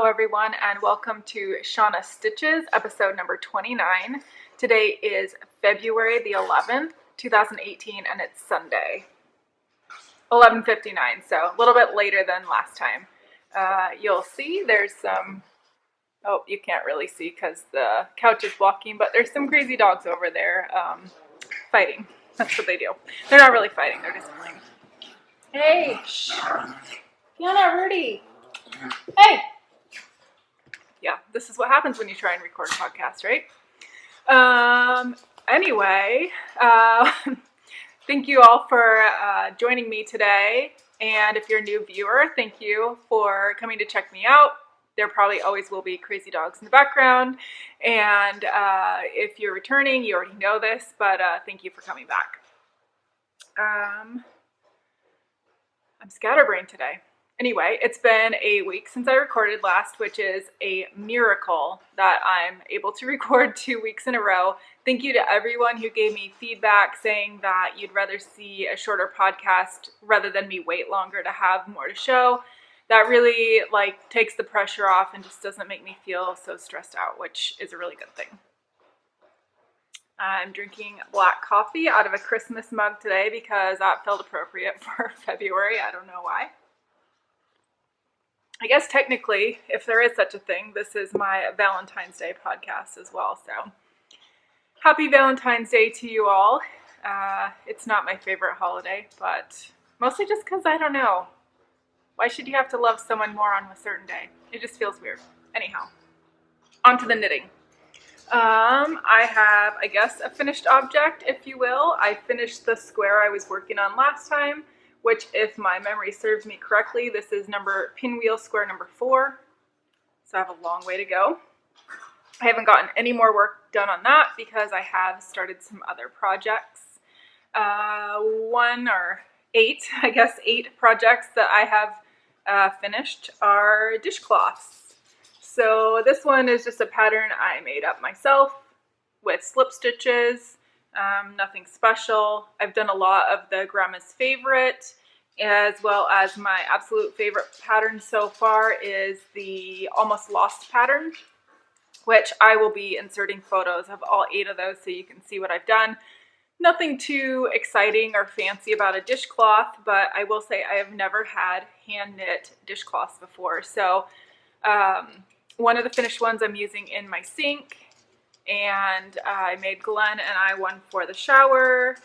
Hello everyone and welcome to Shauna Stitches, episode number 29. Today is February the 11th, 2018 and it's Sunday, 11:59, so a little bit later than last time. You'll see there's some, oh you can't really see because the couch is blocking, but there's some crazy dogs over there fighting. That's what they do. They're not really fighting, they're just playing. Hey, shh. Fiona, Rudy. Hey! Yeah, this is what happens when you try and record a podcast, right? Anyway, thank you all for joining me today. And if you're a new viewer, thank you for coming to check me out. There probably always will be crazy dogs in the background. And if you're returning, you already know this, but thank you for coming back. I'm scatterbrained today. Anyway, it's been a week since I recorded last, which is a miracle that I'm able to record 2 weeks in a row. Thank you to everyone who gave me feedback saying that you'd rather see a shorter podcast rather than me wait longer to have more to show. That really takes the pressure off and just doesn't make me feel so stressed out, which is a really good thing. I'm drinking black coffee out of a Christmas mug today because that felt appropriate for February. I don't know why. I guess technically, if there is such a thing, this is my Valentine's Day podcast as well. So happy Valentine's Day to you all. It's not my favorite holiday, but mostly just because I don't know. Why should you have to love someone more on a certain day? It just feels weird. Anyhow, on to the knitting. I have, I guess, a finished object, if you will. I finished the square I was working on last time, which, if my memory serves me correctly, this is pinwheel square number 4. So I have a long way to go. I haven't gotten any more work done on that because I have started some other projects. 8 projects that I have finished are dishcloths. So this one is just a pattern I made up myself with slip stitches. Nothing special. I've done a lot of the Grandma's Favorite, as well as my absolute favorite pattern so far is the Almost Lost pattern, which I will be inserting photos of all 8 of those so you can see what I've done. Nothing too exciting or fancy about a dishcloth, but I will say I have never had hand knit dishcloths before. So one of the finished ones I'm using in my sink. And I made Glenn and I one for the shower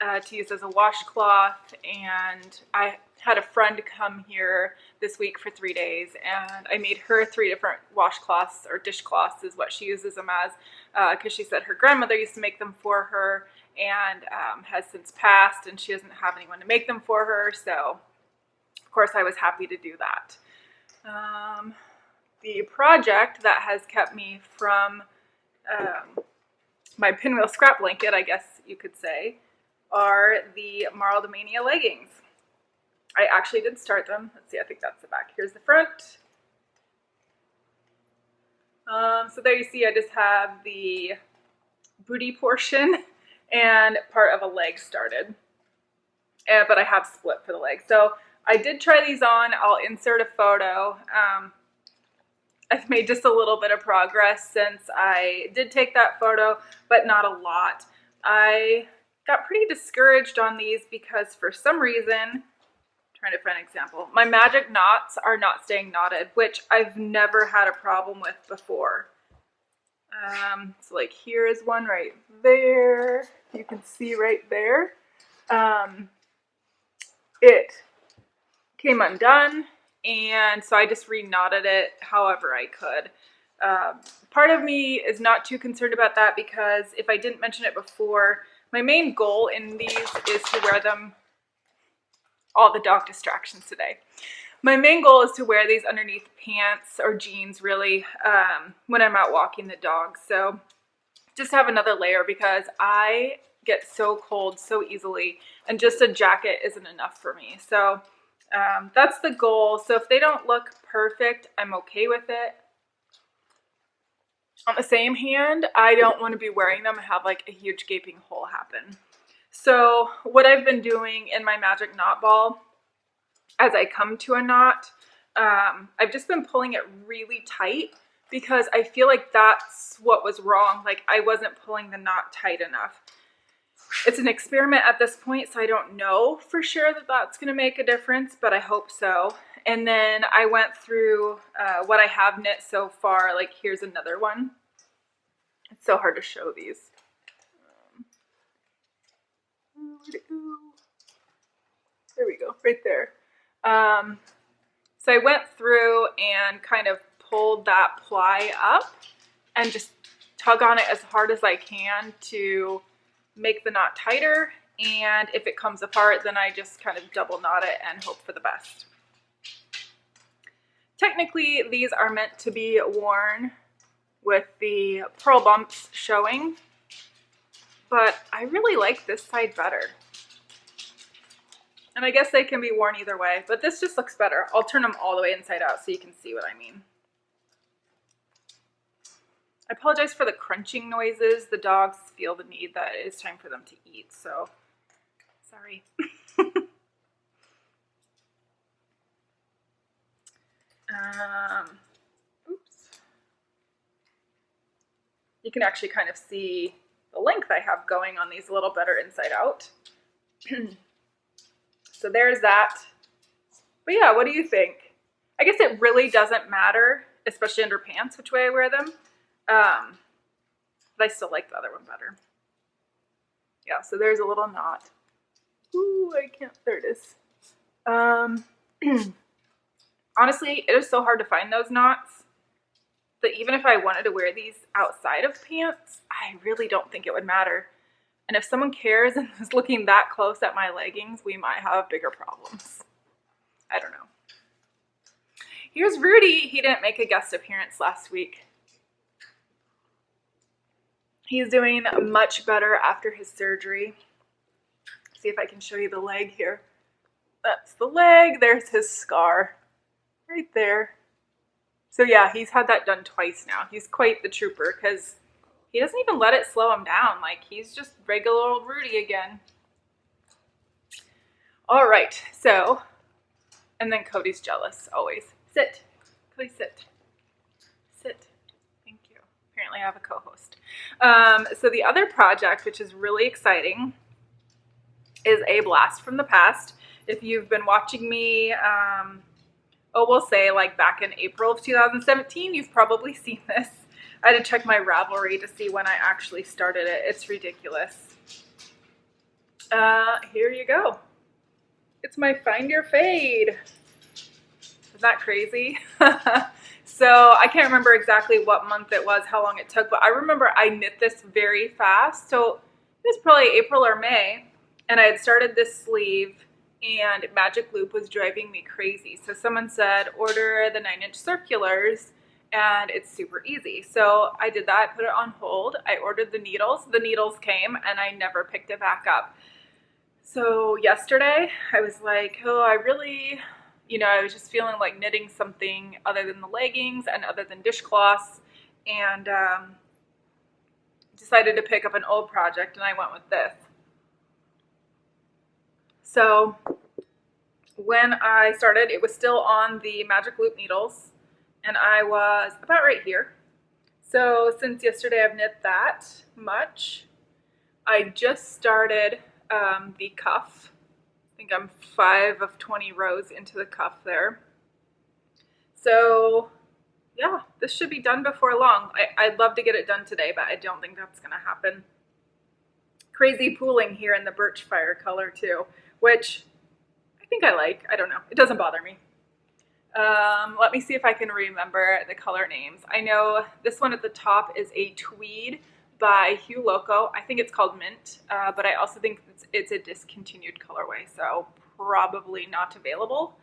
to use as a washcloth, and I had a friend come here this week for 3 days, and I made her 3 different washcloths, or dishcloths is what she uses them as, because she said her grandmother used to make them for her and has since passed, and she doesn't have anyone to make them for her, so of course I was happy to do that. The project that has kept me from my pinwheel scrap blanket, I guess you could say, are the Maraldemania leggings. I actually did start them. Let's see, I think that's the back. Here's the front. So there you see I just have the booty portion and part of a leg started. But I have split for the leg. So I did try these on. I'll insert a photo. I've made just a little bit of progress since I did take that photo, but not a lot. I got pretty discouraged on these because for some reason, trying to find an example, my magic knots are not staying knotted, which I've never had a problem with before. So here is one right there. You can see right there. It came undone. And so I just re-knotted it however I could. Part of me is not too concerned about that because if I didn't mention it before, my main goal in these is to wear them, all the dog distractions today. My main goal is to wear these underneath pants or jeans really when I'm out walking the dog. So just have another layer because I get so cold so easily and just a jacket isn't enough for me. So that's the goal. So if they don't look perfect, I'm okay with it. On the same hand, I don't want to be wearing them and have a huge gaping hole happen. So what I've been doing in my magic knot ball, as I come to a knot, I've just been pulling it really tight because I feel like that's what was wrong. Like I wasn't pulling the knot tight enough. It's an experiment at this point, so I don't know for sure that that's going to make a difference, but I hope so. And then I went through what I have knit so far. Like here's another one. It's so hard to show these. Where'd it go? There we go, right there. So I went through and kind of pulled that ply up and just tug on it as hard as I can to make the knot tighter. And if it comes apart, then I just kind of double knot it and hope for the best. Technically, these are meant to be worn with the pearl bumps showing, but I really like this side better. And I guess they can be worn either way, but this just looks better. I'll turn them all the way inside out so you can see what I mean. I apologize for the crunching noises. The dogs feel the need that it is time for them to eat, so sorry. Oops. You can actually kind of see the length I have going on these a little better inside out. So there's that. But yeah, what do you think? I guess it really doesn't matter, especially under pants, which way I wear them. But I still like the other one better. Yeah, so there's a little knot. Ooh, I can't, there it is. Honestly, it is so hard to find those knots that even if I wanted to wear these outside of pants, I really don't think it would matter. And if someone cares and is looking that close at my leggings, we might have bigger problems. I don't know. Here's Rudy. He didn't make a guest appearance last week. He's doing much better after his surgery. See if I can show you the leg here. That's the leg. There's his scar right there. So yeah, he's had that done twice now. He's quite the trooper because he doesn't even let it slow him down. Like he's just regular old Rudy again. All right, so, and then Cody's jealous always. Sit, Cody, sit, sit. Thank you. Apparently I have a co-host. So the other project, which is really exciting, is a blast from the past. If you've been watching me, we'll say like back in April of 2017, you've probably seen this. I had to check my Ravelry to see when I actually started it. It's ridiculous. Here you go. It's my Find Your Fade. Isn't that crazy? So I can't remember exactly what month it was, how long it took, but I remember I knit this very fast. So it was probably April or May, and I had started this sleeve, and Magic Loop was driving me crazy. So someone said, order the 9-inch circulars, and it's super easy. So I did that, I put it on hold. I ordered the needles came, and I never picked it back up. So yesterday I was like, oh, I really, I was just feeling like knitting something other than the leggings and other than dishcloths, and decided to pick up an old project, and I went with this. So when I started, it was still on the Magic Loop needles, and I was about right here. So since yesterday I've knit that much. I just started the cuff. I think I'm 5 of 20 rows into the cuff there. So yeah, this should be done before long. I'd love to get it done today, but I don't think that's gonna happen. Crazy pooling here in the birch fire color too, which I think I like. I don't know, it doesn't bother me. Let me see if I can remember the color names. I know this one at the top is a tweed by Hue Loco. I think it's called Mint, but I also think it's a discontinued colorway, so probably not available.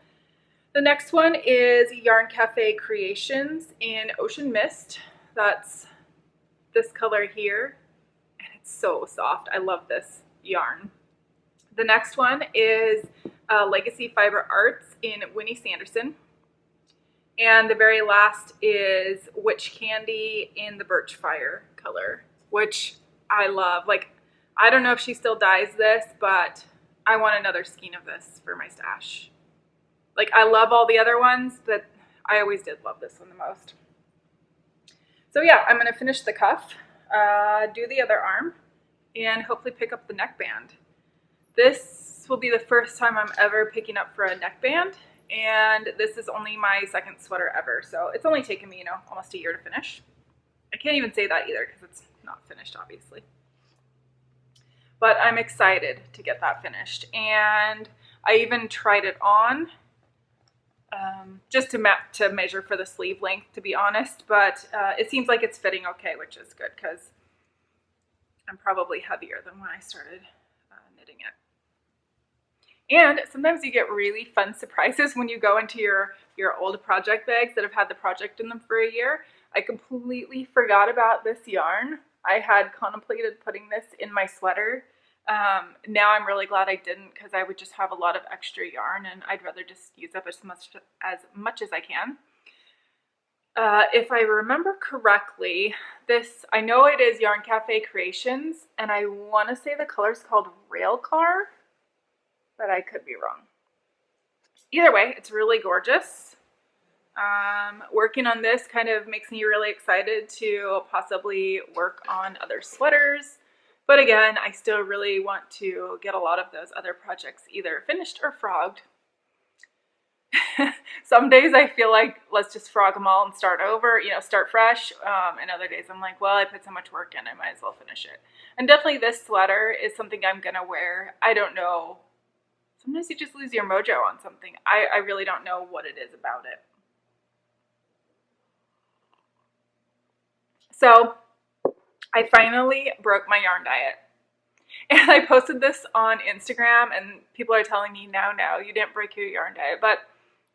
The next one is Yarn Cafe Creations in Ocean Mist. That's this color here, and it's so soft. I love this yarn. The next one is Legacy Fiber Arts in Winnie Sanderson. And the very last is Witch Candy in the Birch Fire color, which I love. Like, I don't know if she still dyes this, but I want another skein of this for my stash. Like, I love all the other ones, but I always did love this one the most. So yeah, I'm going to finish the cuff, do the other arm, and hopefully pick up the neckband. This will be the first time I'm ever picking up for a neckband, and this is only my second sweater ever, so it's only taken me, almost a year to finish. I can't even say that either because it's not finished, obviously. But I'm excited to get that finished, and I even tried it on just to measure for the sleeve length, to be honest, but it seems like it's fitting okay, which is good because I'm probably heavier than when I started knitting it. And sometimes you get really fun surprises when you go into your old project bags that have had the project in them for a year. I completely forgot about this yarn. I had contemplated putting this in my sweater. Now I'm really glad I didn't, because I would just have a lot of extra yarn and I'd rather just use up as much as I can. If I remember correctly, I know it is Yarn Cafe Creations, and I want to say the color's called Railcar, but I could be wrong. Either way, it's really gorgeous. Working on this kind of makes me really excited to possibly work on other sweaters. But again, I still really want to get a lot of those other projects either finished or frogged. Some days I feel like let's just frog them all and start over, start fresh. And other days I'm like, well, I put so much work in, I might as well finish it. And definitely this sweater is something I'm gonna wear. I don't know. Sometimes you just lose your mojo on something. I really don't know what it is about it. So I finally broke my yarn diet. And I posted this on Instagram, and people are telling me, no, you didn't break your yarn diet. But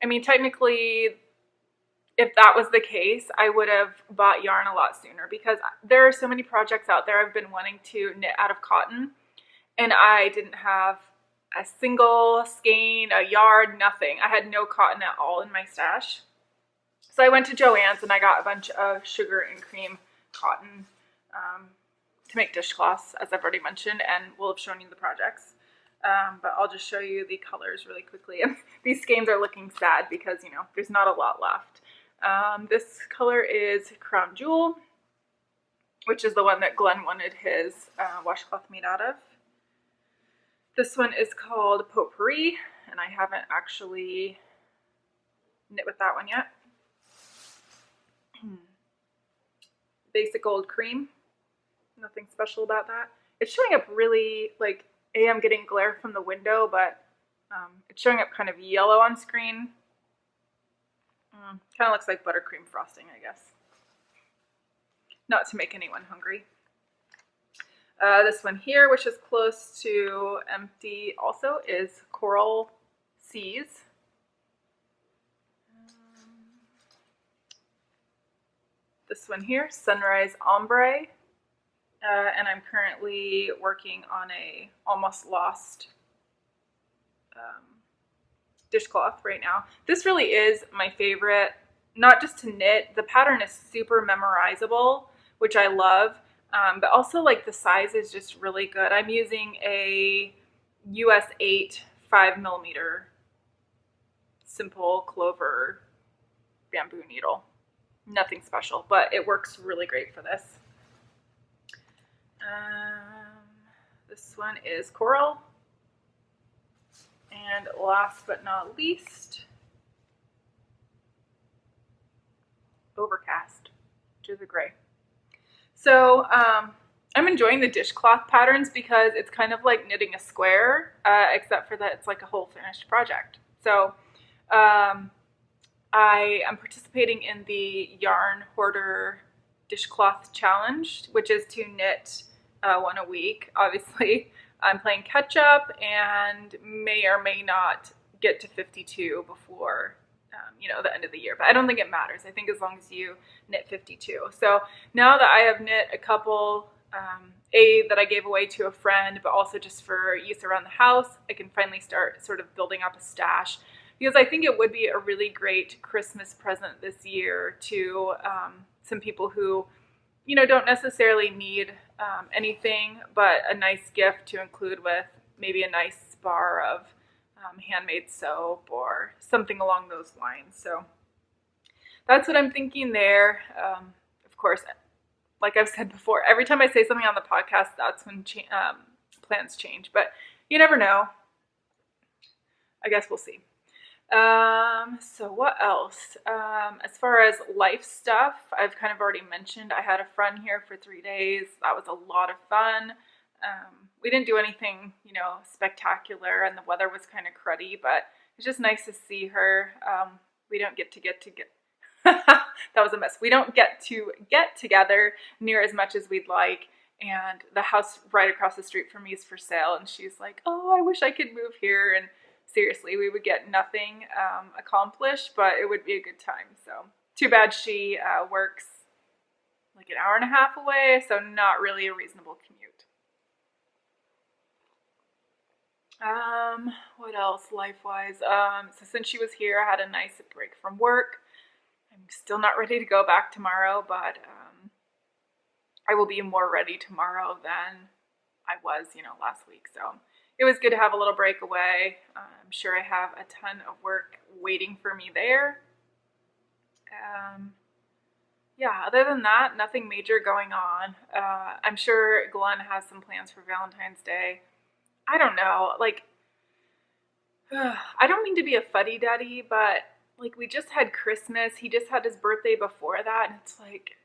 I mean, technically, if that was the case, I would have bought yarn a lot sooner, because there are so many projects out there I've been wanting to knit out of cotton, and I didn't have a single skein, a yard, nothing. I had no cotton at all in my stash. So I went to Joann's and I got a bunch of sugar and cream cotton to make dishcloths, as I've already mentioned, and we'll have shown you the projects. But I'll just show you the colors really quickly. And these skeins are looking sad because, there's not a lot left. This color is Crown Jewel, which is the one that Glenn wanted his washcloth made out of. This one is called Potpourri, and I haven't actually knit with that one yet. Basic Old Cream. Nothing special about that. It's showing up really, I'm getting glare from the window, but it's showing up kind of yellow on screen. Kind of looks like buttercream frosting, I guess. Not to make anyone hungry. This one here, which is close to empty also, is Coral Seas. This one here, Sunrise Ombre. And I'm currently working on a almost lost dishcloth right now. This really is my favorite, not just to knit. The pattern is super memorizable, which I love, but also the size is just really good. I'm using a US 8 5mm simple clover bamboo needle. Nothing special, but it works really great for this. This one is Coral. And last but not least, Overcast, which is a gray. So I'm enjoying the dishcloth patterns because it's kind of like knitting a square, except for that it's like a whole finished project. So I am participating in the Yarn Hoarder Dishcloth Challenge, which is to knit one a week. Obviously, I'm playing catch up and may or may not get to 52 before the end of the year, but I don't think it matters. I think as long as you knit 52. So now that I have knit a couple, that I gave away to a friend, but also just for use around the house, I can finally start sort of building up a stash, because I think it would be a really great Christmas present this year to some people who, don't necessarily need anything, but a nice gift to include with maybe a nice bar of handmade soap or something along those lines. So that's what I'm thinking there. Of course, like I've said before, every time I say something on the podcast, that's when plans change. But you never know. I guess we'll see. So what else? As far as life stuff, I've kind of already mentioned I had a friend here for 3 days. That was a lot of fun. We didn't do anything, spectacular, and the weather was kind of cruddy, but it's just nice to see her. We don't get that was a mess. We don't get together near as much as we'd like. And the house right across the street from me is for sale. And she's like, oh, I wish I could move here. And seriously, we would get nothing accomplished, but it would be a good time. So too bad she works like an hour and a half away. So not really a reasonable commute. What else life-wise? So since she was here, I had a nice break from work. I'm still not ready to go back tomorrow, but I will be more ready tomorrow than I was, last week. So it was good to have a little break away. I'm sure I have a ton of work waiting for me there. Yeah, other than that, nothing major going on. I'm sure Glenn has some plans for Valentine's Day. I don't know, I don't mean to be a fuddy-duddy, but we just had Christmas. He just had his birthday before that, and it's like,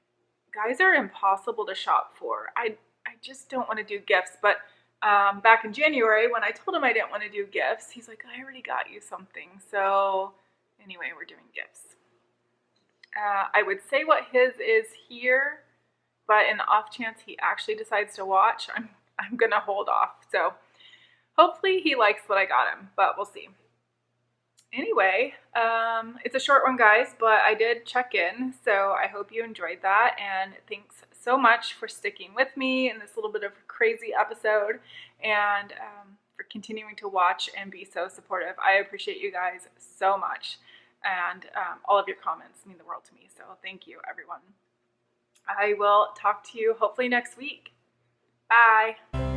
guys are impossible to shop for. I just don't want to do gifts, but back in January, when I told him I didn't want to do gifts, he's like, I already got you something. So anyway, we're doing gifts. I would say what his is here, but in the off chance he actually decides to watch, I'm going to hold off. So hopefully he likes what I got him, but we'll see. Anyway, it's a short one, guys, but I did check in, so I hope you enjoyed that, and thanks so much for sticking with me in this little bit of a crazy episode, and for continuing to watch and be so supportive. I appreciate you guys so much, and all of your comments mean the world to me, so thank you, everyone. I will talk to you hopefully next week. Bye!